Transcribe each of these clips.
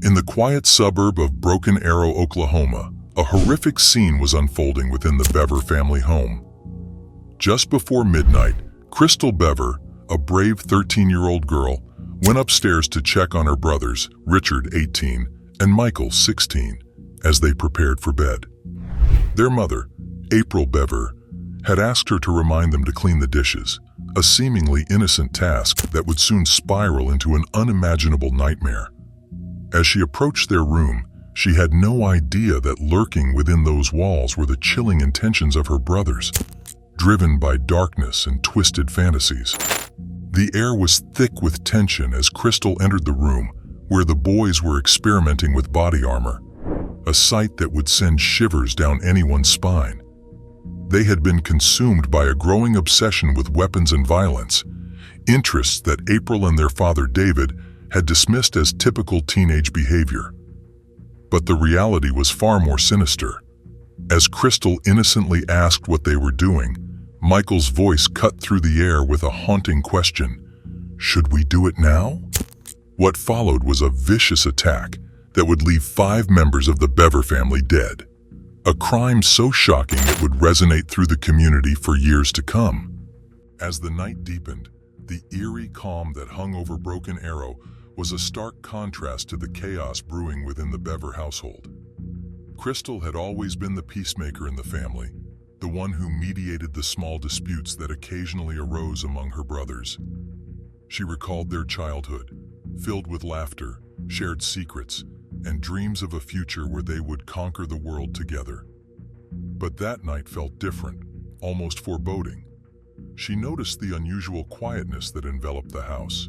In the quiet suburb of Broken Arrow, Oklahoma, a horrific scene was unfolding within the Bever family home. Just before midnight, Crystal Bever, a brave 13-year-old girl, went upstairs to check on her brothers, Richard, 18, and Michael, 16, as they prepared for bed. Their mother, April Bever, had asked her to remind them to clean the dishes, a seemingly innocent task that would soon spiral into an unimaginable nightmare. As she approached their room, she had no idea that lurking within those walls were the chilling intentions of her brothers, driven by darkness and twisted fantasies. The air was thick with tension as Crystal entered the room, where the boys were experimenting with body armor, a sight that would send shivers down anyone's spine. They had been consumed by a growing obsession with weapons and violence, interests that April and their father David had dismissed as typical teenage behavior. But the reality was far more sinister. As Crystal innocently asked what they were doing, Michael's voice cut through the air with a haunting question: "Should we do it now?" What followed was a vicious attack that would leave 5 members of the Bever family dead. A crime so shocking it would resonate through the community for years to come. As the night deepened, the eerie calm that hung over Broken Arrow was a stark contrast to the chaos brewing within the Bever household. Crystal had always been the peacemaker in the family, the one who mediated the small disputes that occasionally arose among her brothers. She recalled their childhood, filled with laughter, shared secrets, and dreams of a future where they would conquer the world together. But that night felt different, almost foreboding. She noticed the unusual quietness that enveloped the house,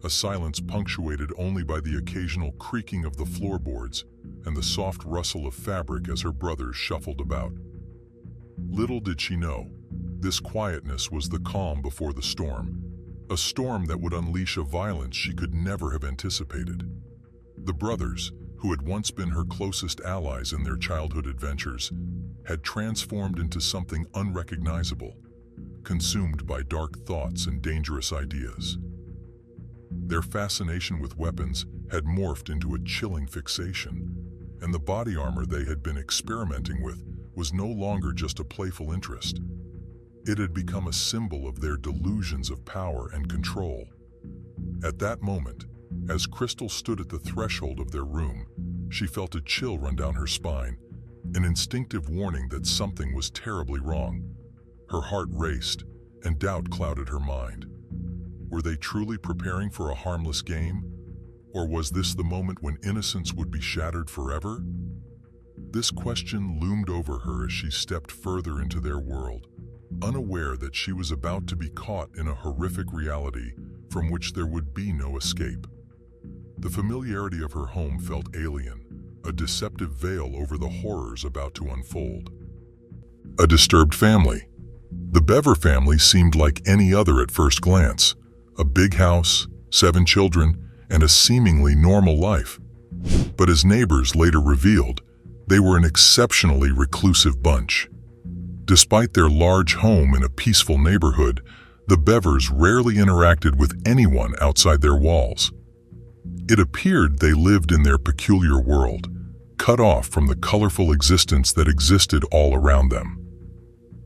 a silence punctuated only by the occasional creaking of the floorboards and the soft rustle of fabric as her brothers shuffled about. Little did she know, this quietness was the calm before the storm, a storm that would unleash a violence she could never have anticipated. The brothers, who had once been her closest allies in their childhood adventures, had transformed into something unrecognizable, consumed by dark thoughts and dangerous ideas. Their fascination with weapons had morphed into a chilling fixation, and the body armor they had been experimenting with was no longer just a playful interest. It had become a symbol of their delusions of power and control. At that moment, as Crystal stood at the threshold of their room, she felt a chill run down her spine, an instinctive warning that something was terribly wrong. Her heart raced, and doubt clouded her mind. Were they truly preparing for a harmless game? Or was this the moment when innocence would be shattered forever? This question loomed over her as she stepped further into their world, unaware that she was about to be caught in a horrific reality from which there would be no escape. The familiarity of her home felt alien, a deceptive veil over the horrors about to unfold. A disturbed family. The Bever family seemed like any other at first glance. A big house, 7 children, and a seemingly normal life. But as neighbors later revealed, they were an exceptionally reclusive bunch. Despite their large home in a peaceful neighborhood, the Bevers rarely interacted with anyone outside their walls. It appeared they lived in their peculiar world, cut off from the colorful existence that existed all around them.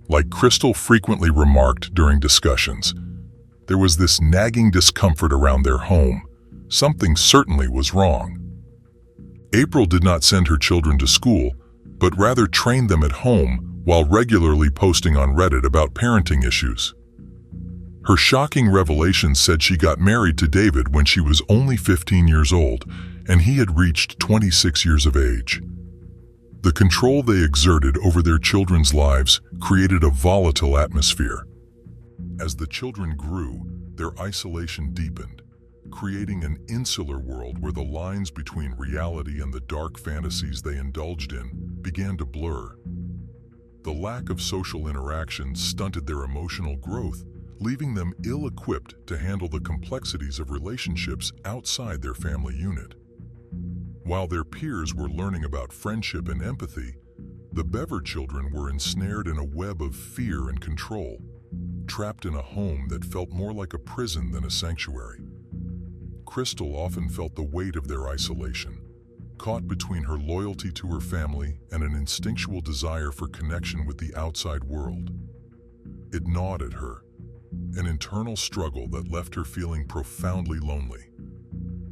Like Crystal frequently remarked during discussions, there was this nagging discomfort around their home. Something certainly was wrong. April did not send her children to school, but rather trained them at home while regularly posting on Reddit about parenting issues. Her shocking revelation said she got married to David when she was only 15 years old, and he had reached 26 years of age. The control they exerted over their children's lives created a volatile atmosphere. As the children grew, their isolation deepened, creating an insular world where the lines between reality and the dark fantasies they indulged in began to blur. The lack of social interaction stunted their emotional growth, leaving them ill-equipped to handle the complexities of relationships outside their family unit. While their peers were learning about friendship and empathy, the Bever children were ensnared in a web of fear and control, trapped in a home that felt more like a prison than a sanctuary. Crystal often felt the weight of their isolation, caught between her loyalty to her family and an instinctual desire for connection with the outside world. It gnawed at her, an internal struggle that left her feeling profoundly lonely.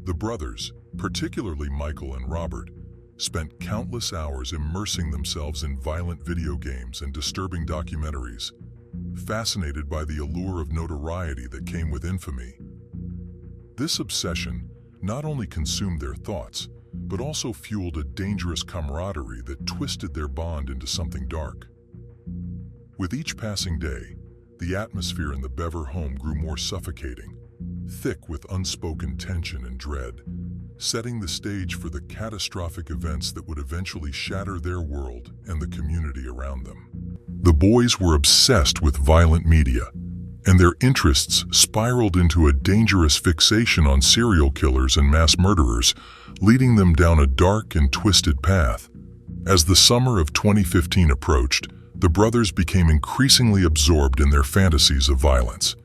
The brothers, particularly Michael and Robert, spent countless hours immersing themselves in violent video games and disturbing documentaries, fascinated by the allure of notoriety that came with infamy. This obsession not only consumed their thoughts, but also fueled a dangerous camaraderie that twisted their bond into something dark. With each passing day, the atmosphere in the Bever home grew more suffocating, thick with unspoken tension and dread, setting the stage for the catastrophic events that would eventually shatter their world and the community around them. The boys were obsessed with violent media, and their interests spiraled into a dangerous fixation on serial killers and mass murderers, leading them down a dark and twisted path. As the summer of 2015 approached, the brothers became increasingly absorbed in their fantasies of violence.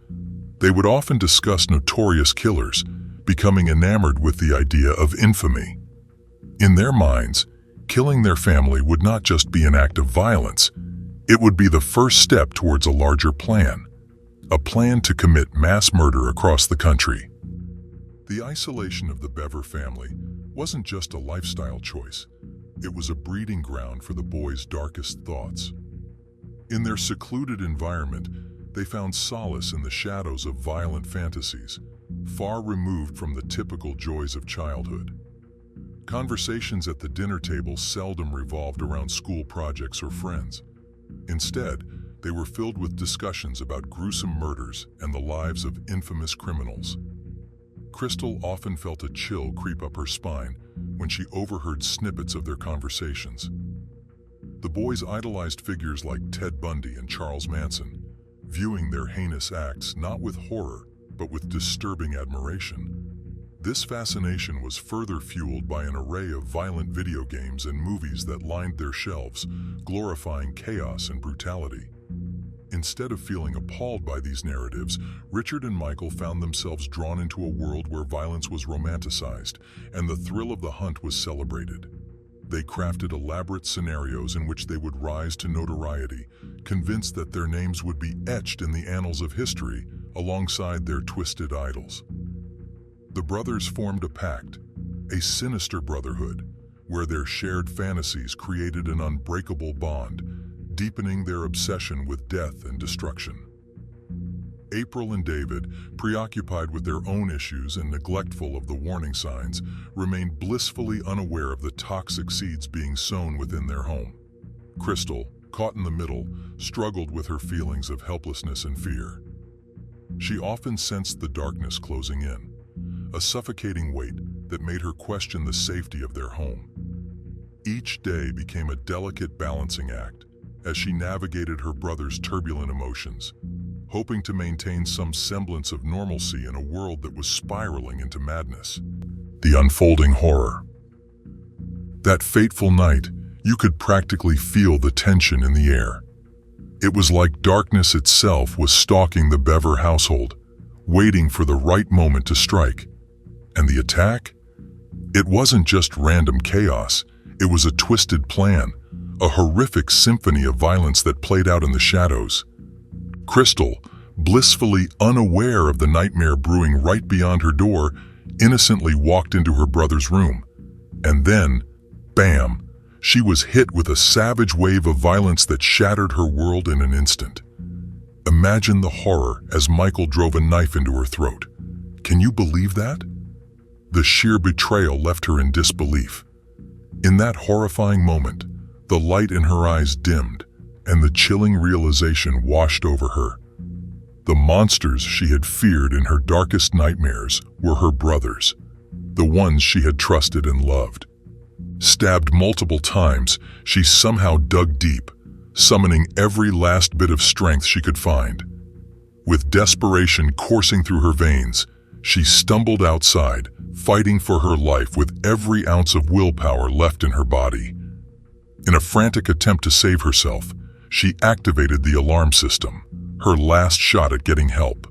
They would often discuss notorious killers, becoming enamored with the idea of infamy. In their minds, killing their family would not just be an act of violence, it would be the first step towards a larger plan, a plan to commit mass murder across the country. The isolation of the Bever family wasn't just a lifestyle choice, it was a breeding ground for the boys' darkest thoughts. In their secluded environment, they found solace in the shadows of violent fantasies, far removed from the typical joys of childhood. Conversations at the dinner table seldom revolved around school projects or friends. Instead, they were filled with discussions about gruesome murders and the lives of infamous criminals. Crystal often felt a chill creep up her spine when she overheard snippets of their conversations. The boys idolized figures like Ted Bundy and Charles Manson, viewing their heinous acts not with horror, but with disturbing admiration. This fascination was further fueled by an array of violent video games and movies that lined their shelves, glorifying chaos and brutality. Instead of feeling appalled by these narratives, Richard and Michael found themselves drawn into a world where violence was romanticized and the thrill of the hunt was celebrated. They crafted elaborate scenarios in which they would rise to notoriety, convinced that their names would be etched in the annals of history alongside their twisted idols. The brothers formed a pact, a sinister brotherhood, where their shared fantasies created an unbreakable bond, deepening their obsession with death and destruction. April and David, preoccupied with their own issues and neglectful of the warning signs, remained blissfully unaware of the toxic seeds being sown within their home. Crystal, caught in the middle, struggled with her feelings of helplessness and fear. She often sensed the darkness closing in, a suffocating weight that made her question the safety of their home. Each day became a delicate balancing act as she navigated her brother's turbulent emotions, hoping to maintain some semblance of normalcy in a world that was spiraling into madness. The unfolding horror. That fateful night, you could practically feel the tension in the air. It was like darkness itself was stalking the Bever household, waiting for the right moment to strike. And the attack? It wasn't just random chaos, it was a twisted plan, a horrific symphony of violence that played out in the shadows. Crystal, blissfully unaware of the nightmare brewing right beyond her door, innocently walked into her brother's room. And then, bam, she was hit with a savage wave of violence that shattered her world in an instant. Imagine the horror as Michael drove a knife into her throat. Can you believe that? The sheer betrayal left her in disbelief. In that horrifying moment, the light in her eyes dimmed, and the chilling realization washed over her. The monsters she had feared in her darkest nightmares were her brothers, the ones she had trusted and loved. Stabbed multiple times, she somehow dug deep, summoning every last bit of strength she could find. With desperation coursing through her veins, she stumbled outside, fighting for her life with every ounce of willpower left in her body. In a frantic attempt to save herself, she activated the alarm system, her last shot at getting help.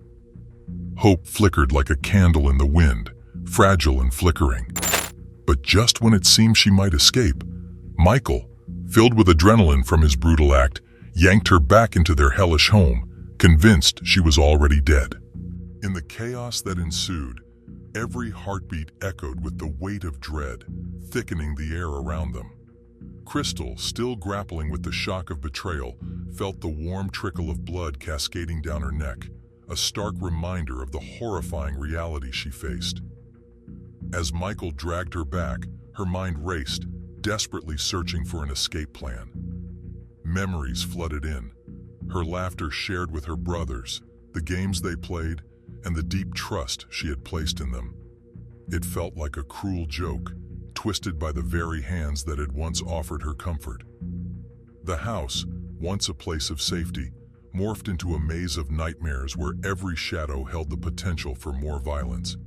Hope flickered like a candle in the wind, fragile and flickering. But just when it seemed she might escape, Michael, filled with adrenaline from his brutal act, yanked her back into their hellish home, convinced she was already dead. In the chaos that ensued, every heartbeat echoed with the weight of dread, thickening the air around them. Crystal, still grappling with the shock of betrayal, felt the warm trickle of blood cascading down her neck, a stark reminder of the horrifying reality she faced. As Michael dragged her back, her mind raced, desperately searching for an escape plan. Memories flooded in, her laughter shared with her brothers, the games they played, and the deep trust she had placed in them. It felt like a cruel joke, twisted by the very hands that had once offered her comfort. The house, once a place of safety, morphed into a maze of nightmares where every shadow held the potential for more violence.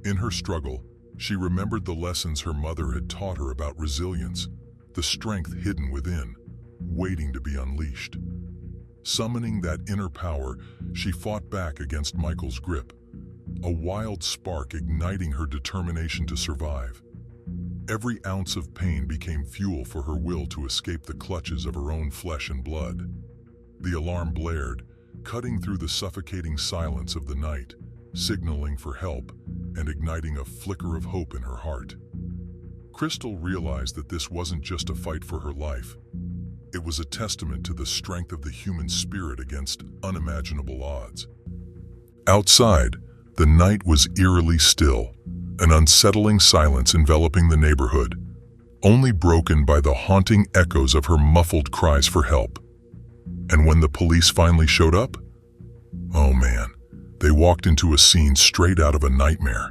In her struggle, she remembered the lessons her mother had taught her about resilience, the strength hidden within, waiting to be unleashed. Summoning that inner power, she fought back against Michael's grip, a wild spark igniting her determination to survive. Every ounce of pain became fuel for her will to escape the clutches of her own flesh and blood. The alarm blared, cutting through the suffocating silence of the night, signaling for help and igniting a flicker of hope in her heart. Crystal realized that this wasn't just a fight for her life. It was a testament to the strength of the human spirit against unimaginable odds. Outside, the night was eerily still, an unsettling silence enveloping the neighborhood, only broken by the haunting echoes of her muffled cries for help. And when the police finally showed up, oh man, they walked into a scene straight out of a nightmare.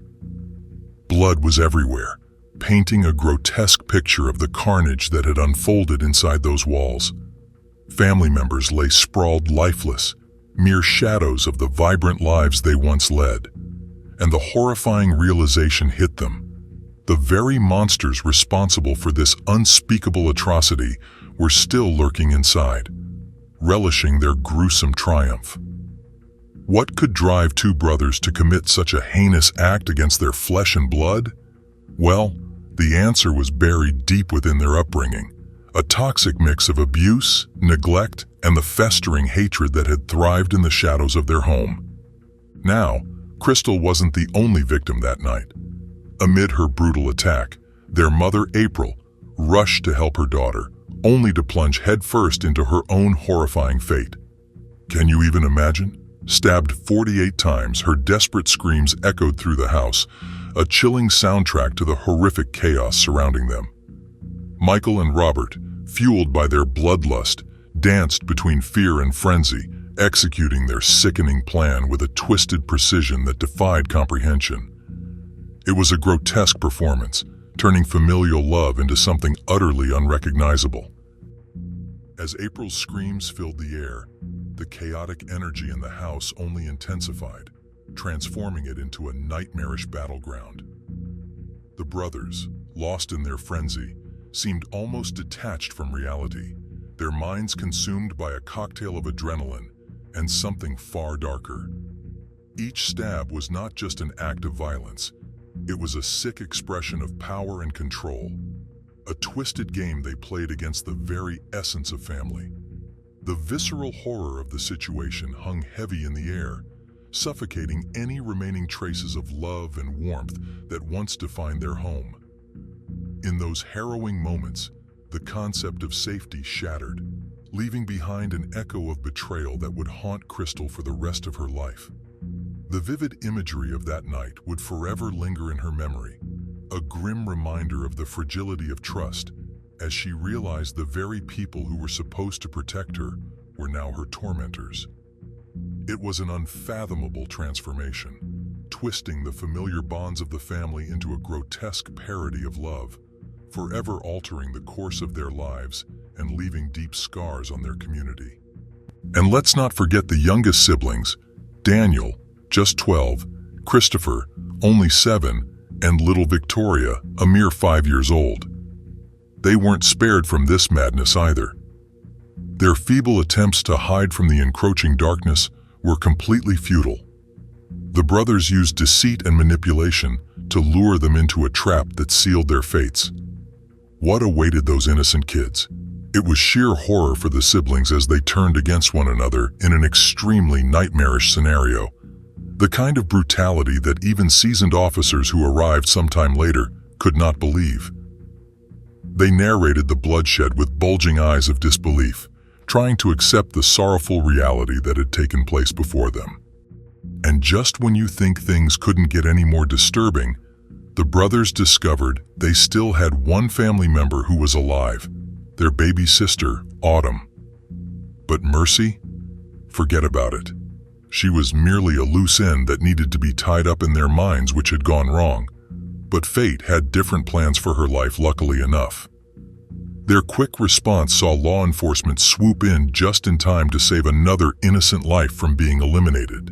Blood was everywhere, painting a grotesque picture of the carnage that had unfolded inside those walls. Family members lay sprawled lifeless, mere shadows of the vibrant lives they once led. And the horrifying realization hit them. The very monsters responsible for this unspeakable atrocity were still lurking inside, relishing their gruesome triumph. What could drive two brothers to commit such a heinous act against their flesh and blood? Well, the answer was buried deep within their upbringing, a toxic mix of abuse, neglect, and the festering hatred that had thrived in the shadows of their home. Now, Crystal wasn't the only victim that night. Amid her brutal attack, their mother, April, rushed to help her daughter, only to plunge headfirst into her own horrifying fate. Can you even imagine? Stabbed 48 times, her desperate screams echoed through the house, a chilling soundtrack to the horrific chaos surrounding them. Michael and Robert, fueled by their bloodlust, danced between fear and frenzy, executing their sickening plan with a twisted precision that defied comprehension. It was a grotesque performance, turning familial love into something utterly unrecognizable. As April's screams filled the air, the chaotic energy in the house only intensified, transforming it into a nightmarish battleground. The brothers, lost in their frenzy, seemed almost detached from reality, their minds consumed by a cocktail of adrenaline and something far darker. Each stab was not just an act of violence, it was a sick expression of power and control, a twisted game they played against the very essence of family. The visceral horror of the situation hung heavy in the air, suffocating any remaining traces of love and warmth that once defined their home. In those harrowing moments, the concept of safety shattered, leaving behind an echo of betrayal that would haunt Crystal for the rest of her life. The vivid imagery of that night would forever linger in her memory, a grim reminder of the fragility of trust, as she realized the very people who were supposed to protect her were now her tormentors. It was an unfathomable transformation, twisting the familiar bonds of the family into a grotesque parody of love, forever altering the course of their lives and leaving deep scars on their community. And let's not forget the youngest siblings, Daniel, just 12, Christopher, only 7, and little Victoria, a mere 5 years old. They weren't spared from this madness either. Their feeble attempts to hide from the encroaching darkness were completely futile. The brothers used deceit and manipulation to lure them into a trap that sealed their fates. What awaited those innocent kids? It was sheer horror for the siblings as they turned against one another in an extremely nightmarish scenario. The kind of brutality that even seasoned officers who arrived sometime later could not believe. They narrated the bloodshed with bulging eyes of disbelief, trying to accept the sorrowful reality that had taken place before them. And just when you think things couldn't get any more disturbing, the brothers discovered they still had one family member who was alive, their baby sister, Autumn. But Mercy? Forget about it. She was merely a loose end that needed to be tied up in their minds, which had gone wrong. But fate had different plans for her life, luckily enough. Their quick response saw law enforcement swoop in just in time to save another innocent life from being eliminated.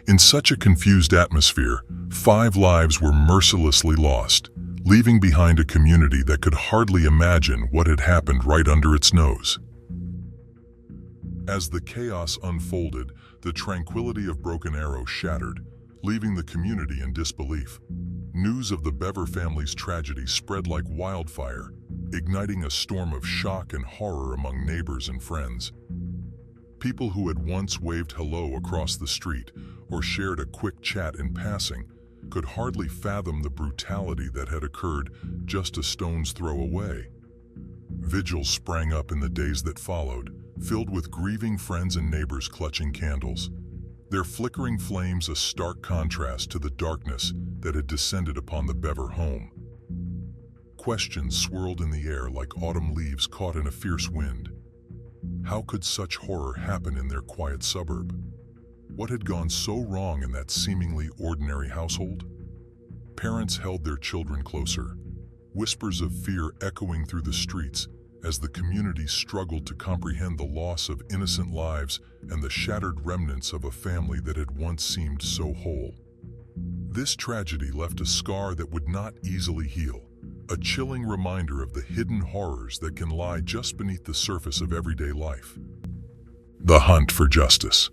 In such a confused atmosphere, 5 lives were mercilessly lost, leaving behind a community that could hardly imagine what had happened right under its nose. As the chaos unfolded, the tranquility of Broken Arrow shattered, leaving the community in disbelief. News of the Bever family's tragedy spread like wildfire, igniting a storm of shock and horror among neighbors and friends. People who had once waved hello across the street or shared a quick chat in passing could hardly fathom the brutality that had occurred just a stone's throw away. Vigils sprang up in the days that followed, filled with grieving friends and neighbors clutching candles, their flickering flames a stark contrast to the darkness that had descended upon the Bever home. Questions swirled in the air like autumn leaves caught in a fierce wind. How could such horror happen in their quiet suburb? What had gone so wrong in that seemingly ordinary household? Parents held their children closer, whispers of fear echoing through the streets as the community struggled to comprehend the loss of innocent lives and the shattered remnants of a family that had once seemed so whole. This tragedy left a scar that would not easily heal, a chilling reminder of the hidden horrors that can lie just beneath the surface of everyday life. The hunt for justice.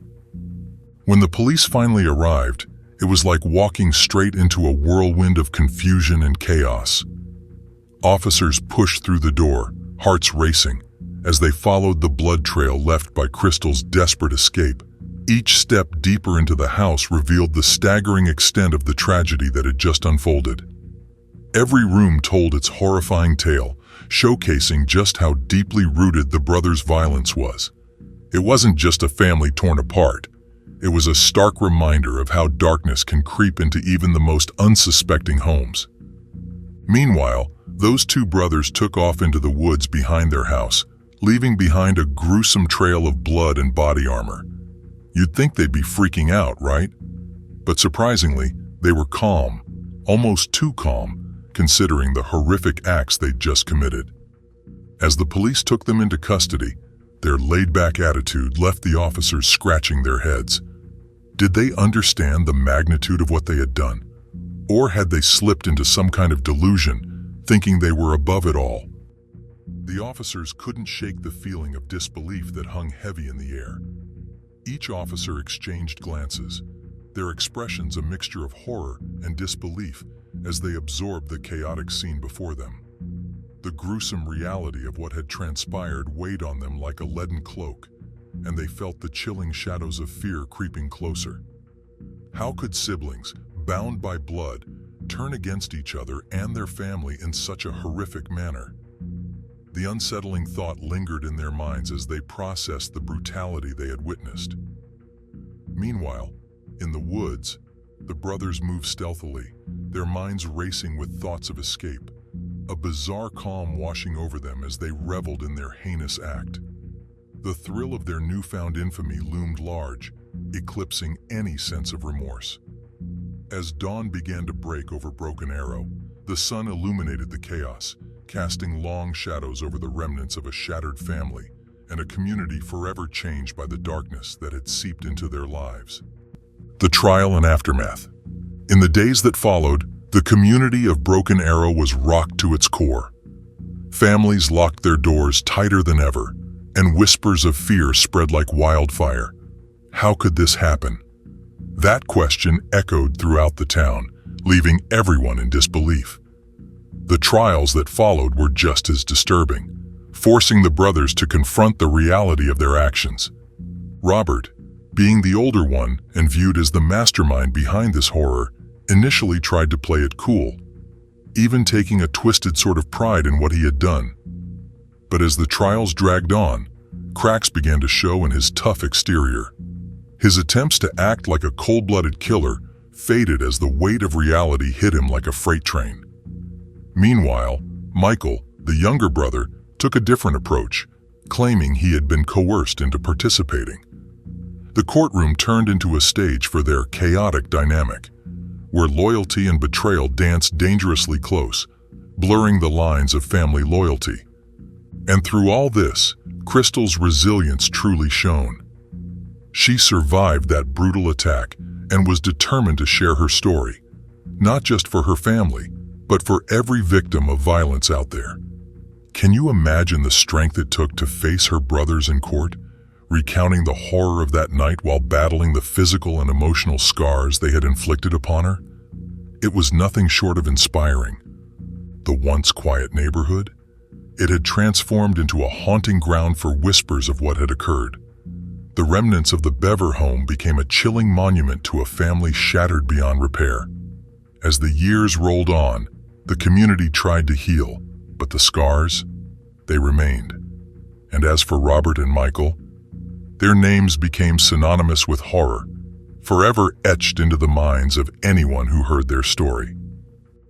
When the police finally arrived, it was like walking straight into a whirlwind of confusion and chaos. Officers pushed through the door, hearts racing, as they followed the blood trail left by Crystal's desperate escape. Each step deeper into the house revealed the staggering extent of the tragedy that had just unfolded. Every room told its horrifying tale, showcasing just how deeply rooted the brothers' violence was. It wasn't just a family torn apart. It was a stark reminder of how darkness can creep into even the most unsuspecting homes. Meanwhile, those 2 brothers took off into the woods behind their house, leaving behind a gruesome trail of blood and body armor. You'd think they'd be freaking out, right? But surprisingly, they were calm, almost too calm, considering the horrific acts they'd just committed. As the police took them into custody, their laid-back attitude left the officers scratching their heads. Did they understand the magnitude of what they had done? Or had they slipped into some kind of delusion, thinking they were above it all? The officers couldn't shake the feeling of disbelief that hung heavy in the air. Each officer exchanged glances, their expressions a mixture of horror and disbelief as they absorbed the chaotic scene before them. The gruesome reality of what had transpired weighed on them like a leaden cloak, and they felt the chilling shadows of fear creeping closer. How could siblings, bound by blood, turn against each other and their family in such a horrific manner? The unsettling thought lingered in their minds as they processed the brutality they had witnessed. Meanwhile, in the woods, the brothers moved stealthily, their minds racing with thoughts of escape, a bizarre calm washing over them as they reveled in their heinous act. The thrill of their newfound infamy loomed large, eclipsing any sense of remorse. As dawn began to break over Broken Arrow, the sun illuminated the chaos, casting long shadows over the remnants of a shattered family and a community forever changed by the darkness that had seeped into their lives. The trial and aftermath. In the days that followed, the community of Broken Arrow was rocked to its core. Families locked their doors tighter than ever, and whispers of fear spread like wildfire. How could this happen? That question echoed throughout the town, leaving everyone in disbelief. The trials that followed were just as disturbing, forcing the brothers to confront the reality of their actions. Robert, being the older one and viewed as the mastermind behind this horror, initially tried to play it cool, even taking a twisted sort of pride in what he had done. But as the trials dragged on, cracks began to show in his tough exterior. His attempts to act like a cold-blooded killer faded as the weight of reality hit him like a freight train. Meanwhile, Michael, the younger brother, took a different approach, claiming he had been coerced into participating. The courtroom turned into a stage for their chaotic dynamic, where loyalty and betrayal danced dangerously close, blurring the lines of family loyalty. And through all this, Crystal's resilience truly shone. She survived that brutal attack and was determined to share her story, not just for her family, but for every victim of violence out there. Can you imagine the strength it took to face her brothers in court, recounting the horror of that night while battling the physical and emotional scars they had inflicted upon her? It was nothing short of inspiring. The once quiet neighborhood? It had transformed into a haunting ground for whispers of what had occurred. The remnants of the Bever home became a chilling monument to a family shattered beyond repair. As the years rolled on, the community tried to heal, but the scars, they remained. And as for Robert and Michael, their names became synonymous with horror, forever etched into the minds of anyone who heard their story.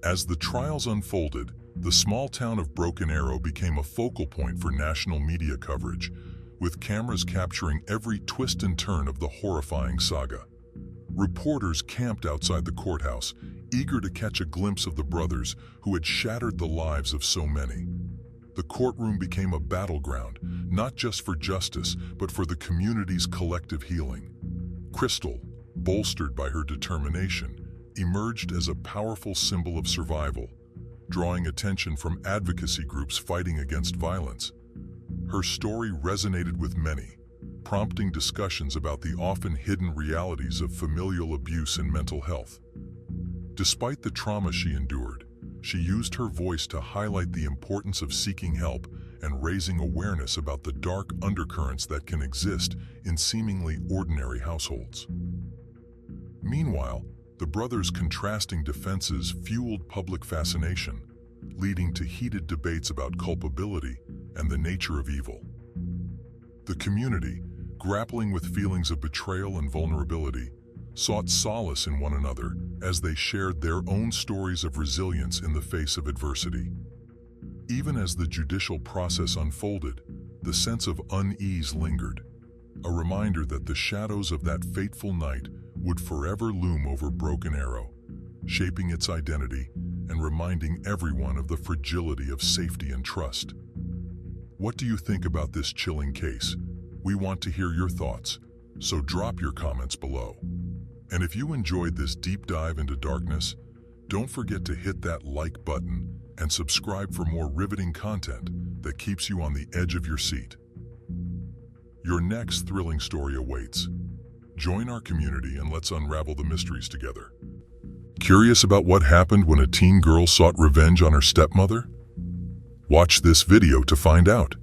As the trials unfolded, the small town of Broken Arrow became a focal point for national media coverage, with cameras capturing every twist and turn of the horrifying saga. Reporters camped outside the courthouse, eager to catch a glimpse of the brothers who had shattered the lives of so many. The courtroom became a battleground, not just for justice, but for the community's collective healing. Crystal, bolstered by her determination, emerged as a powerful symbol of survival, drawing attention from advocacy groups fighting against violence. Her story resonated with many, prompting discussions about the often hidden realities of familial abuse and mental health. Despite the trauma she endured, she used her voice to highlight the importance of seeking help and raising awareness about the dark undercurrents that can exist in seemingly ordinary households. Meanwhile, the brothers' contrasting defenses fueled public fascination, leading to heated debates about culpability and the nature of evil. The community, grappling with feelings of betrayal and vulnerability, sought solace in one another as they shared their own stories of resilience in the face of adversity. Even as the judicial process unfolded, the sense of unease lingered, a reminder that the shadows of that fateful night would forever loom over Broken Arrow, shaping its identity and reminding everyone of the fragility of safety and trust. What do you think about this chilling case? We want to hear your thoughts, so drop your comments below. And if you enjoyed this deep dive into darkness, don't forget to hit that like button and subscribe for more riveting content that keeps you on the edge of your seat. Your next thrilling story awaits. Join our community and let's unravel the mysteries together. Curious about what happened when a teen girl sought revenge on her stepmother? Watch this video to find out.